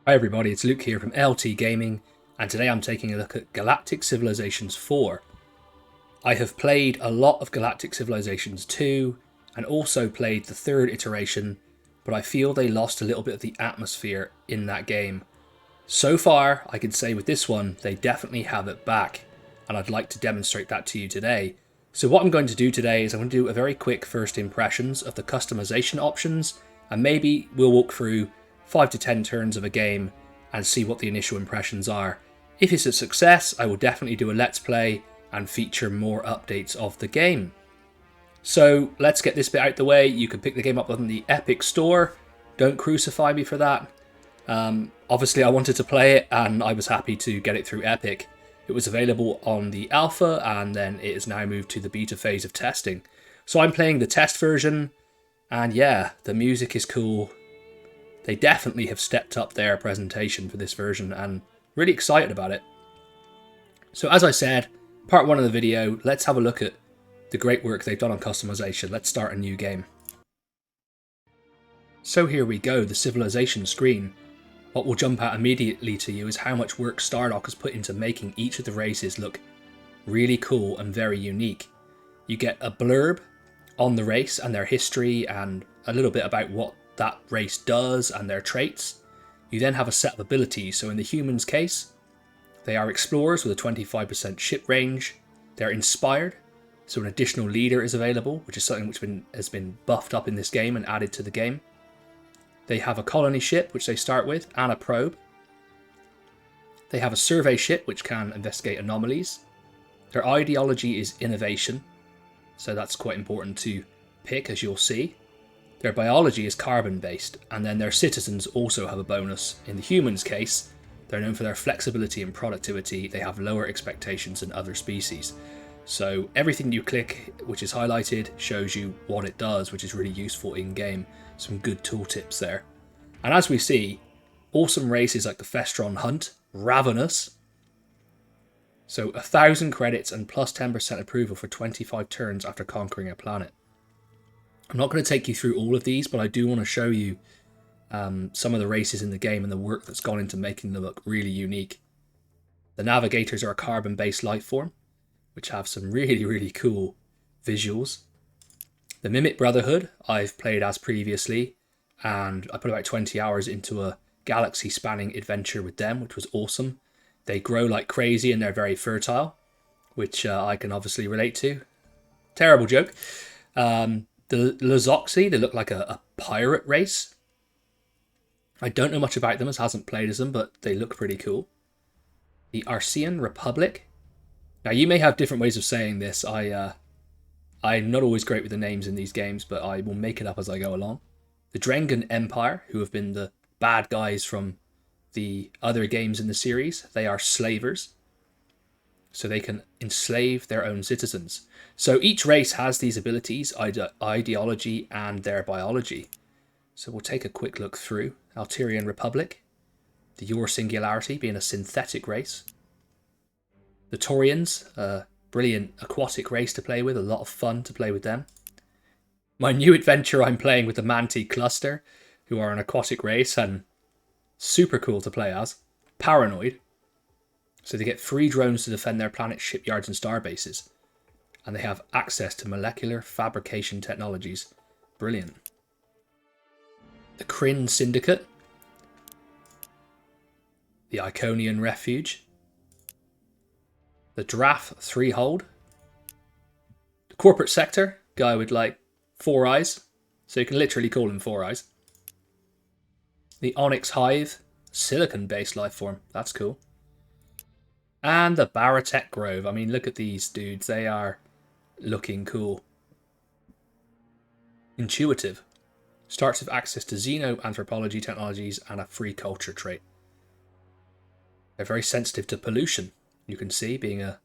Hi everybody, it's Luke here from LT Gaming, and today I'm taking a look at Galactic Civilizations 4. I have played a lot of Galactic Civilizations 2, and also played the third iteration, but I feel they lost a little bit of the atmosphere in that game. So far, I can say with this one, they definitely have it back, and I'd like to demonstrate that to you today. So what I'm going to do today is I'm going to do a very quick first impressions of the customization options, and maybe we'll walk through 5 to 10 turns of a game and see what the initial impressions are. If it's a success, I will definitely do a let's play and feature more updates of the game. So let's get this bit out the way. You can pick the game up on the Epic Store. Don't crucify me for that. Obviously I wanted to play it and I was happy to get it through Epic. It was available on the alpha and then it is now moved to the beta phase of testing. So I'm playing the test version, and yeah, the music is cool. They definitely have stepped up their presentation for this version and really excited about it. So as I said, part 1 of the video, let's have a look at the great work they've done on customization. Let's start a new game. So here we go, the civilization screen. What will jump out immediately to you is how much work Stardock has put into making each of the races look really cool and very unique. You get a blurb on the race and their history and a little bit about what that race does and their traits. You then have a set of abilities. So in the humans case, they are explorers with a 25% ship range. They're inspired, so an additional leader is available, which is something which has been buffed up in this game and added to the game. They have a colony ship, which they start with, and a probe. They have a survey ship, which can investigate anomalies. Their ideology is innovation, so that's quite important to pick, as you'll see. Their biology is carbon-based, and then their citizens also have a bonus. In the humans' case, they're known for their flexibility and productivity. They have lower expectations than other species. So everything you click, which is highlighted, shows you what it does, which is really useful in-game. Some good tooltips there. And as we see, awesome races like the Festron Hunt, Ravenous. So 1,000 credits and plus 10% approval for 25 turns after conquering a planet. I'm not going to take you through all of these, but I do want to show you some of the races in the game and the work that's gone into making them look really unique. The navigators are a carbon-based life form, which have some really, really cool visuals. The Mimic Brotherhood I've played as previously, and I put about 20 hours into a galaxy-spanning adventure with them, which was awesome. They grow like crazy and they're very fertile, which I can obviously relate to. Terrible joke. The Lazoxi, they look like a pirate race. I don't know much about them as hasn't played as them, but they look pretty cool. The Arcean Republic. Now you may have different ways of saying this. I'm not always great with the names in these games, but I will make it up as I go along. The Drengan Empire, who have been the bad guys from the other games in the series, they are slavers. So they can enslave their own citizens. So each race has these abilities, ideology, and their biology. So we'll take a quick look through. Alterian Republic. The Your Singularity being a synthetic race. The Taurians, brilliant aquatic race to play with, a lot of fun to play with them. My new adventure I'm playing with the Manti cluster, who are an aquatic race and super cool to play as. Paranoid. So they get free drones to defend their planet's shipyards and starbases. And they have access to molecular fabrication technologies. Brilliant. The Kryn Syndicate. The Iconian Refuge. The Draft 3-hold. The corporate sector, guy with like 4 eyes. So you can literally call him 4 eyes. The Onyx Hive, silicon-based life form. That's cool. And the Baratek Grove. I mean, look at these dudes. They are looking cool. Intuitive. Starts with access to xenoanthropology technologies and a free culture trait. They're very sensitive to pollution. You can see being a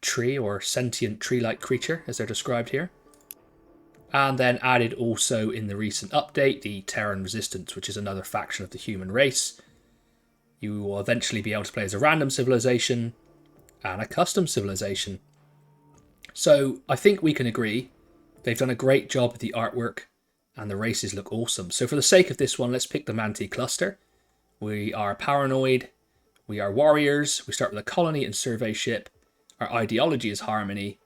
tree or sentient tree-like creature, as they're described here. And then added also in the recent update, the Terran Resistance, which is another faction of the human race. You will eventually be able to play as a random civilization and a custom civilization. So I think we can agree they've done a great job with the artwork and the races look awesome. So for the sake of this one, let's pick the Manti cluster, We are paranoid. We are warriors. We start with a colony and survey ship. Our ideology is harmony.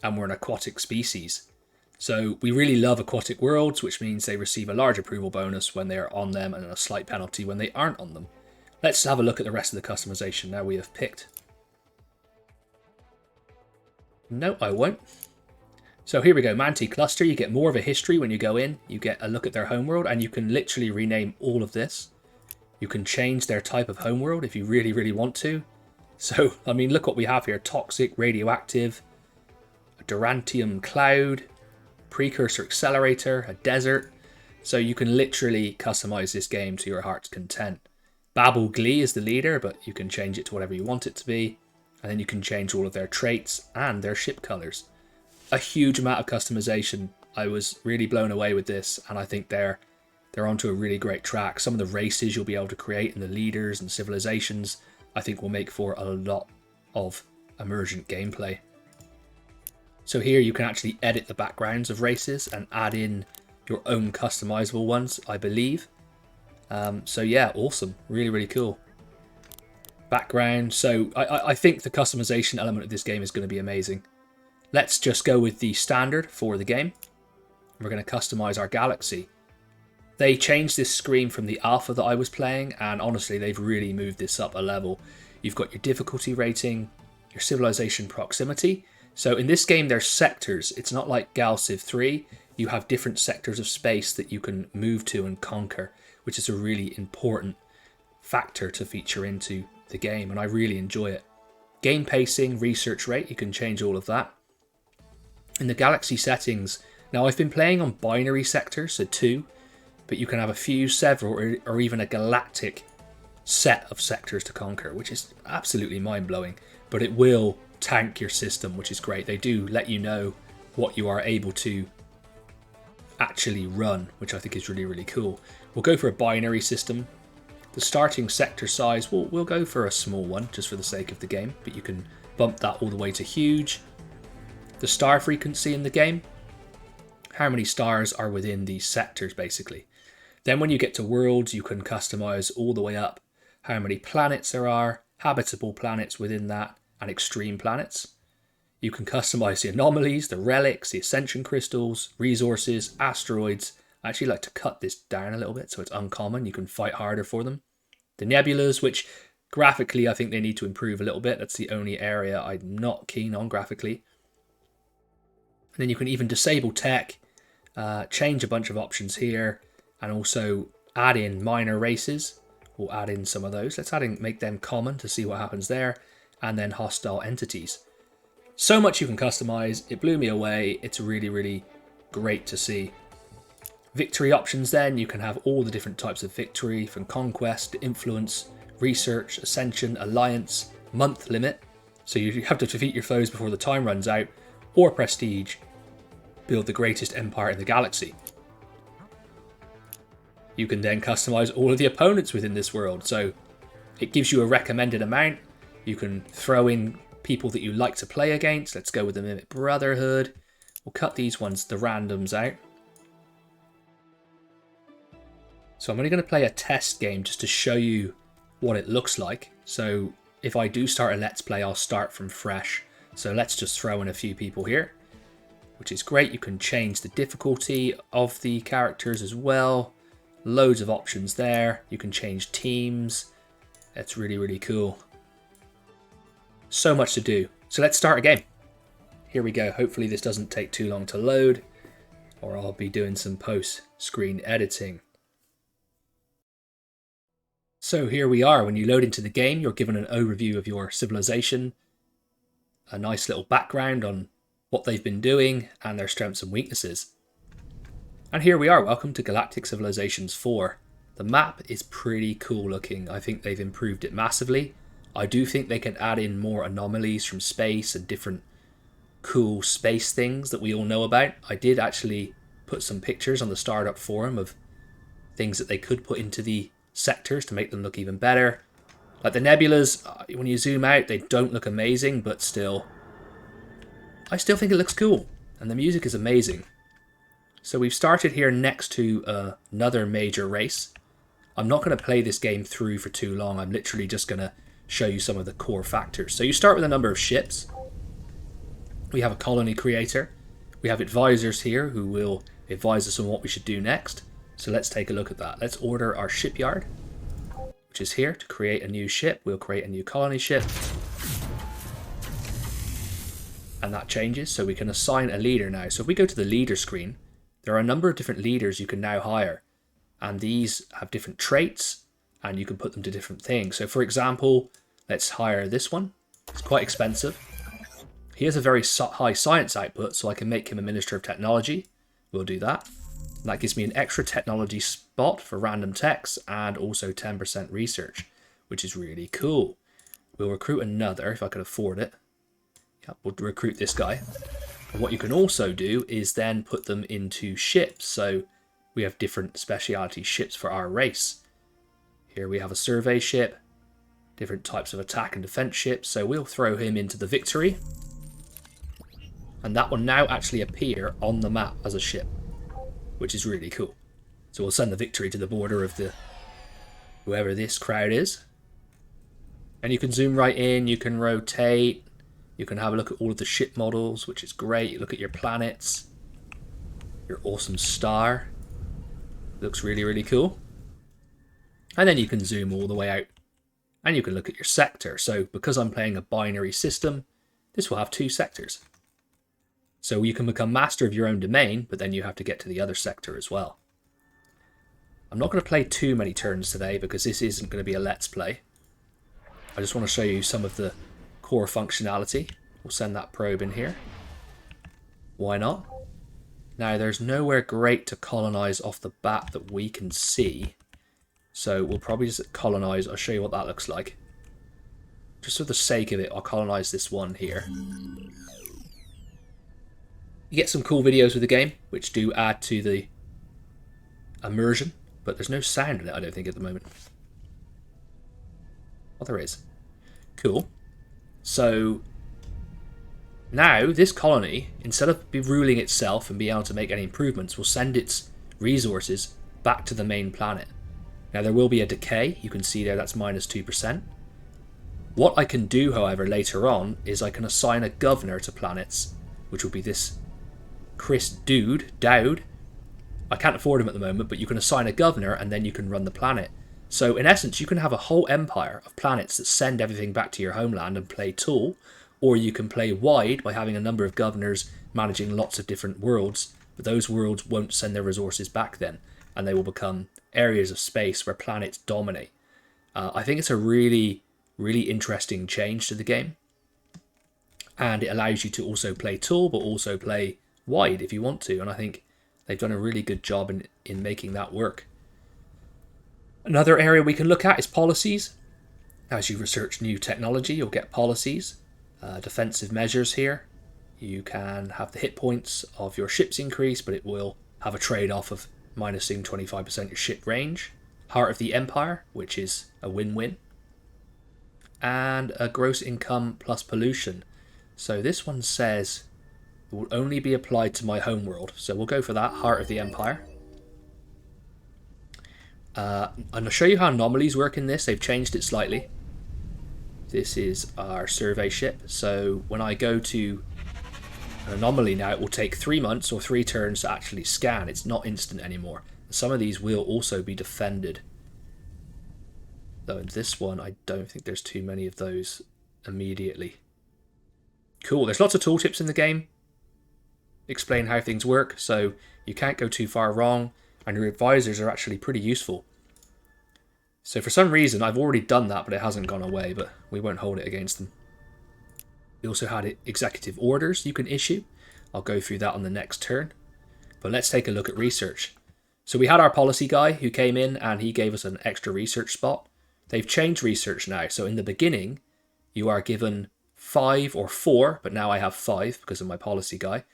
And we're an aquatic species. So we really love aquatic worlds, which means they receive a large approval bonus when they are on them and a slight penalty when they aren't on them. Let's have a look at the rest of the customization now we have picked. No, I won't. So here we go, Manti cluster. You get more of a history when you go in. You get a look at their homeworld, and you can literally rename all of this. You can change their type of homeworld if you really, really want to. So, I mean, look what we have here. Toxic, radioactive, a Durantium cloud, precursor accelerator, a desert. So you can literally customize this game to your heart's content. Babel Glee is the leader, but you can change it to whatever you want it to be. And then you can change all of their traits and their ship colors. A huge amount of customization. I was really blown away with this, and I think they're onto a really great track. Some of the races you'll be able to create and the leaders and civilizations I think will make for a lot of emergent gameplay. So here you can actually edit the backgrounds of races and add in your own customizable ones, I believe. So yeah, awesome. Really, really cool. Background. So I think the customization element of this game is going to be amazing. Let's just go with the standard for the game. We're going to customize our galaxy. They changed this screen from the alpha that I was playing, and honestly, they've really moved this up a level. You've got your difficulty rating, your civilization proximity. So in this game, there's sectors. It's not like GalCiv IV. You have different sectors of space that you can move to and conquer, which is a really important factor to feature into the game, and I really enjoy it. Game pacing, research rate, you can change all of that. In the galaxy settings, now I've been playing on binary sectors, so 2, but you can have a few, several, or even a galactic set of sectors to conquer, which is absolutely mind-blowing, but it will tank your system, which is great. They do let you know what you are able to actually run, which I think is really, really cool. We'll go for a binary system. The starting sector size, we'll go for a small one, just for the sake of the game, but you can bump that all the way to huge. The star frequency in the game, how many stars are within these sectors, basically. Then when you get to worlds, you can customize all the way up how many planets there are, habitable planets within that, and extreme planets. You can customize the anomalies, the relics, the ascension crystals, resources, asteroids. I actually like to cut this down a little bit so it's uncommon. You can fight harder for them. The nebulas, which graphically I think they need to improve a little bit. That's the only area I'm not keen on graphically. And then you can even disable tech, change a bunch of options here, and also add in minor races. We'll add in some of those. Let's make them common to see what happens there. And then hostile entities. So much you can customize. It blew me away. It's really, really great to see. Victory options then. You can have all the different types of victory, from conquest, influence, research, ascension, alliance, month limit. So you have to defeat your foes before the time runs out. Or prestige, build the greatest empire in the galaxy. You can then customize all of the opponents within this world, so it gives you a recommended amount. You can throw in people that you like to play against. Let's go with the Mimic Brotherhood. We'll cut these ones, the randoms, out. So I'm only going to play a test game just to show you what it looks like. So if I do start a Let's Play, I'll start from fresh. So let's just throw in a few people here, which is great. You can change the difficulty of the characters as well. Loads of options there. You can change teams. That's really, really cool. So much to do. So let's start a game. Here we go. Hopefully this doesn't take too long to load, or I'll be doing some post-screen editing. So here we are. When you load into the game, you're given an overview of your civilization, a nice little background on what they've been doing and their strengths and weaknesses. And here we are. Welcome to Galactic Civilizations 4. The map is pretty cool looking. I think they've improved it massively. I do think they can add in more anomalies from space and different cool space things that we all know about. I did actually put some pictures on the Stardock forum of things that they could put into the sectors to make them look even better. Like the nebulas, when you zoom out, they don't look amazing, but still, I still think it looks cool. And the music is amazing. So we've started here next to another major race. I'm not going to play this game through for too long. I'm literally just going to show you some of the core factors. So you start with a number of ships. We have a colony creator. We have advisors here who will advise us on what we should do next. So let's take a look at that. Let's order our shipyard, which is here to create a new ship. We'll create a new colony ship. And that changes, so we can assign a leader now. So if we go to the leader screen, there are a number of different leaders you can now hire. And these have different traits, and you can put them to different things. So for example, let's hire this one. It's quite expensive. He has a very high science output, so I can make him a Minister of Technology. We'll do that. And that gives me an extra technology spot for random techs and also 10% research, which is really cool. We'll recruit another if I could afford it. Yeah, we'll recruit this guy. And what you can also do is then put them into ships. So we have different specialty ships for our race. Here we have a survey ship, different types of attack and defense ships. So we'll throw him into the Victory. And that will now actually appear on the map as a ship, which is really cool. So we'll send the Victory to the border of the whoever this crowd is. And you can zoom right in, you can rotate, you can have a look at all of the ship models, which is great. You look at your planets, your awesome star. Looks really, really cool. And then you can zoom all the way out and you can look at your sector. So because I'm playing a binary system, this will have 2 sectors. So you can become master of your own domain, but then you have to get to the other sector as well. I'm not going to play too many turns today because this isn't going to be a let's play. I just want to show you some of the core functionality. We'll send that probe in here. Why not? Now there's nowhere great to colonize off the bat that we can see. So we'll probably just colonize. I'll show you what that looks like. Just for the sake of it, I'll colonize this one here. You get some cool videos with the game, which do add to the immersion, but there's no sound in it, I don't think, at the moment. Oh, there is. Cool. So now this colony, instead of ruling itself and being able to make any improvements, will send its resources back to the main planet. Now there will be a decay. You can see there that's minus 2%. What I can do, however, later on is I can assign a governor to planets, which will be this Chris Dowd. I can't afford him at the moment, but you can assign a governor and then you can run the planet. So in essence, you can have a whole empire of planets that send everything back to your homeland and play tall, or you can play wide by having a number of governors managing lots of different worlds, but those worlds won't send their resources back then, and they will become areas of space where planets dominate. I think it's a really, really interesting change to the game, and it allows you to also play tall, but also play wide if you want to, and I think they've done a really good job in making that work. Another area we can look at is policies. As you research new technology, you'll get policies, defensive measures here. You can have the hit points of your ships increase, but it will have a trade-off of minusing 25% your ship range. Heart of the Empire, which is a win-win. And a gross income plus pollution. So this one says it will only be applied to my homeworld. So we'll go for that, Heart of the Empire. And I'll show you how anomalies work in this. They've changed it slightly. This is our survey ship. So when I go to an anomaly now, it will take 3 months or 3 turns to actually scan. It's not instant anymore. Some of these will also be defended. Though in this one, I don't think there's too many of those immediately. Cool. There's lots of tooltips in the game. Explain how things work, so you can't go too far wrong, and your advisors are actually pretty useful. So for some reason, I've already done that, but it hasn't gone away, but we won't hold it against them. We also had executive orders you can issue. I'll go through that on the next turn. But let's take a look at research. So we had our policy guy who came in and he gave us an extra research spot. They've changed research now. So in the beginning, you are given 5 or 4, but now I have 5 because of my policy guy,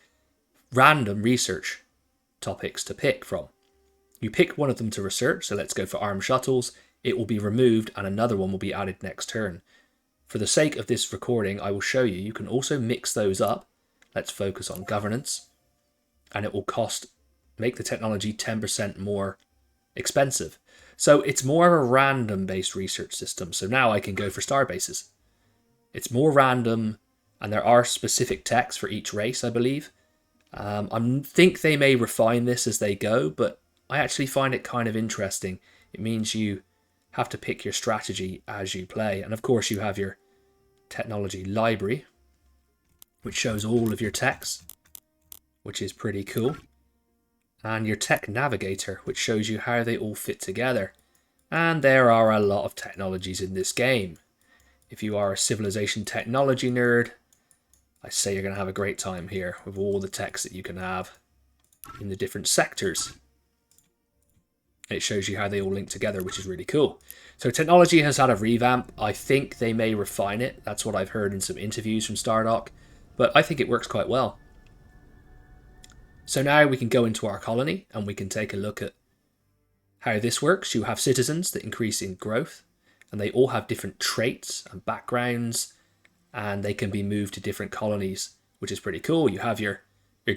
random research topics to pick from. You pick one of them to research, so let's go for armed shuttles. It will be removed and another one will be added next turn. For the sake of this recording, I will show you, you can also mix those up. Let's focus on governance. And it will make the technology 10% more expensive. So it's more of a random-based research system. So now I can go for star bases. It's more random, and there are specific techs for each race, I believe. I think they may refine this as they go, but I actually find it kind of interesting. It means you have to pick your strategy as you play. And of course you have your technology library, which shows all of your techs, which is pretty cool. And your tech navigator, which shows you how they all fit together. And there are a lot of technologies in this game. If you are a civilization technology nerd, I say you're going to have a great time here with all the techs that you can have in the different sectors. It shows you how they all link together, which is really cool. So technology has had a revamp. I think they may refine it. That's what I've heard in some interviews from Stardock. But I think it works quite well. So now we can go into our colony and we can take a look at how this works. You have citizens that increase in growth, and they all have different traits and backgrounds, and they can be moved to different colonies, which is pretty cool. You have your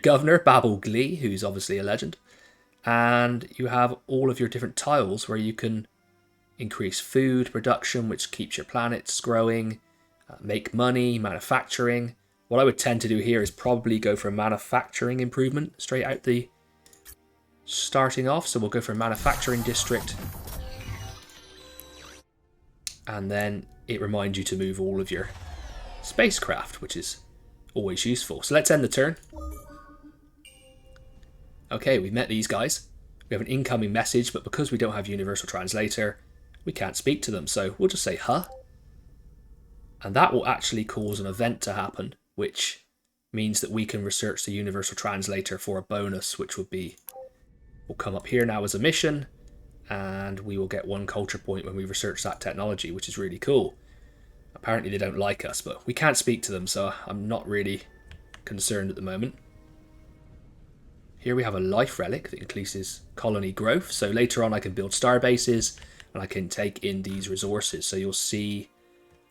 governor, Babel Glee, who's obviously a legend, and you have all of your different tiles where you can increase food production, which keeps your planets growing, make money, manufacturing. What I would tend to do here is probably go for a manufacturing improvement straight out the starting off. So we'll go for a manufacturing district. And then it reminds you to move all of your spacecraft, which is always useful. So let's end the turn. Okay, we've met these guys. We have an incoming message, but because we don't have Universal Translator, we can't speak to them. So we'll just say, huh? And that will actually cause an event to happen, which means that we can research the Universal Translator for a bonus, which would be, will come up here now as a mission, and we will get 1 culture point when we research that technology, which is really cool. Apparently they don't like us, but we can't speak to them, so I'm not really concerned at the moment. Here we have a life relic that increases colony growth, so later on I can build star bases, and I can take in these resources. So you'll see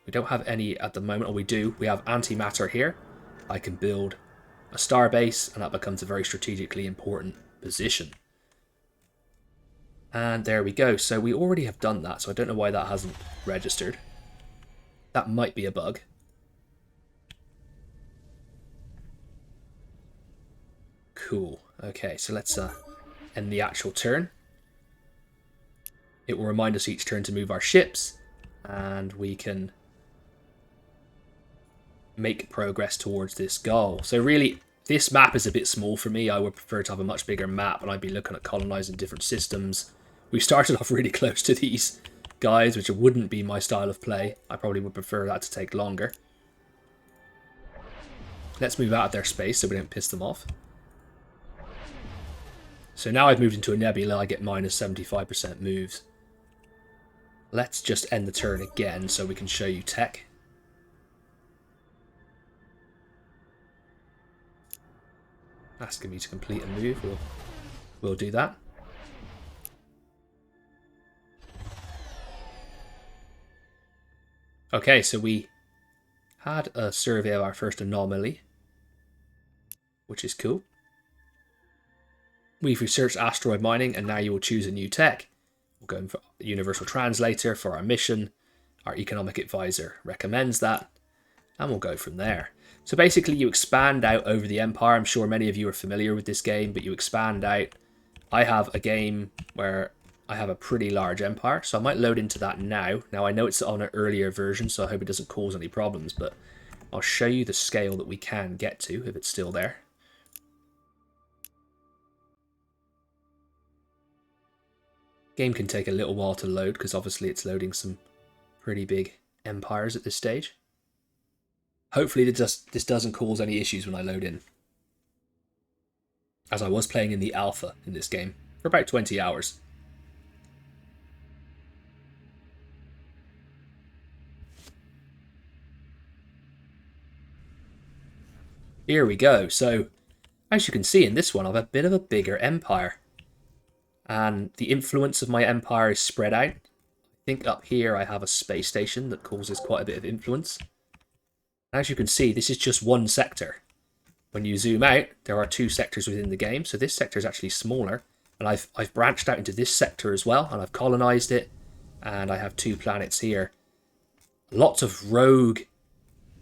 we don't have any at the moment, or we do. We have antimatter here. I can build a star base, and that becomes a very strategically important position. And there we go. So we already have done that, so I don't know why that hasn't registered. That might be a bug. Cool. Okay, so let's end the actual turn. It will remind us each turn to move our ships, and we can make progress towards this goal. So really, this map is a bit small for me. I would prefer to have a much bigger map, and I'd be looking at colonizing different systems. We started off really close to these guys, which wouldn't be my style of play. I probably would prefer that to take longer. Let's move out of their space so we don't piss them off. So now I've moved into a nebula, I get minus 75% moves. Let's just end the turn again so we can show you tech. Asking me to complete a move, we'll do that. Okay, so we had a survey of our first anomaly, which is cool. We've researched asteroid mining, and now you will choose a new tech. We're going for Universal Translator for our mission. Our economic advisor recommends that, and we'll go from there. So basically you expand out over the empire. I'm sure many of you are familiar with this game, but you expand out. I have a game where I have a pretty large empire, so I might load into that now. Now I know it's on an earlier version, so I hope it doesn't cause any problems, but I'll show you the scale that we can get to if it's still there. Game can take a little while to load because obviously it's loading some pretty big empires at this stage. Hopefully this doesn't cause any issues when I load in, as I was playing in the alpha in this game for about 20 hours. Here we go. So as you can see in this one, I have a bit of a bigger empire. And the influence of my empire is spread out. I think up here I have a space station that causes quite a bit of influence. As you can see, this is just one sector. When you zoom out, there are 2 sectors within the game. So this sector is actually smaller. And I've branched out into this sector as well, and I've colonized it, and I have 2 planets here. Lots of rogue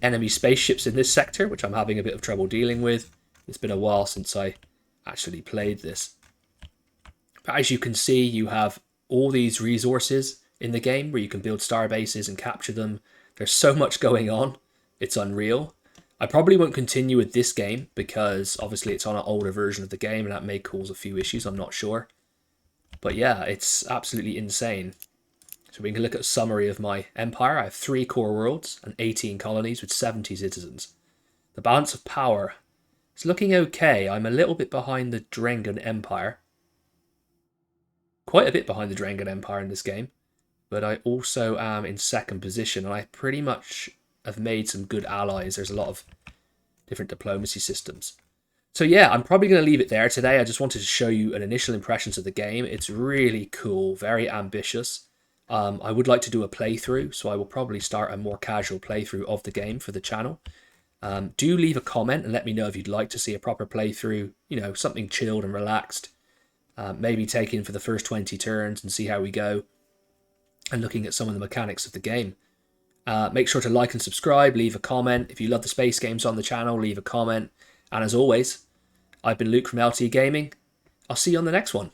enemy spaceships in this sector, which I'm having a bit of trouble dealing with. It's been a while since I actually played this. But as you can see, you have all these resources in the game where you can build star bases and capture them. There's so much going on. It's unreal. I probably won't continue with this game because obviously it's on an older version of the game and that may cause a few issues, I'm not sure. But yeah, it's absolutely insane. So we can look at a summary of my empire. I have 3 core worlds and 18 colonies with 70 citizens. The balance of power is looking okay. I'm a little bit behind the Drengan Empire. Quite a bit behind the Drengan Empire in this game. But I also am in 2nd position, and I pretty much have made some good allies. There's a lot of different diplomacy systems. So yeah, I'm probably going to leave it there today. I just wanted to show you an initial impressions of the game. It's really cool, very ambitious. I would like to do a playthrough, so I will probably start a more casual playthrough of the game for the channel. Do leave a comment and let me know if you'd like to see a proper playthrough, you know, something chilled and relaxed. Maybe taking for the first 20 turns and see how we go. And looking at some of the mechanics of the game. Make sure to like and subscribe, leave a comment. If you love the space games on the channel, leave a comment. And as always, I've been Luke from LT Gaming. I'll see you on the next one.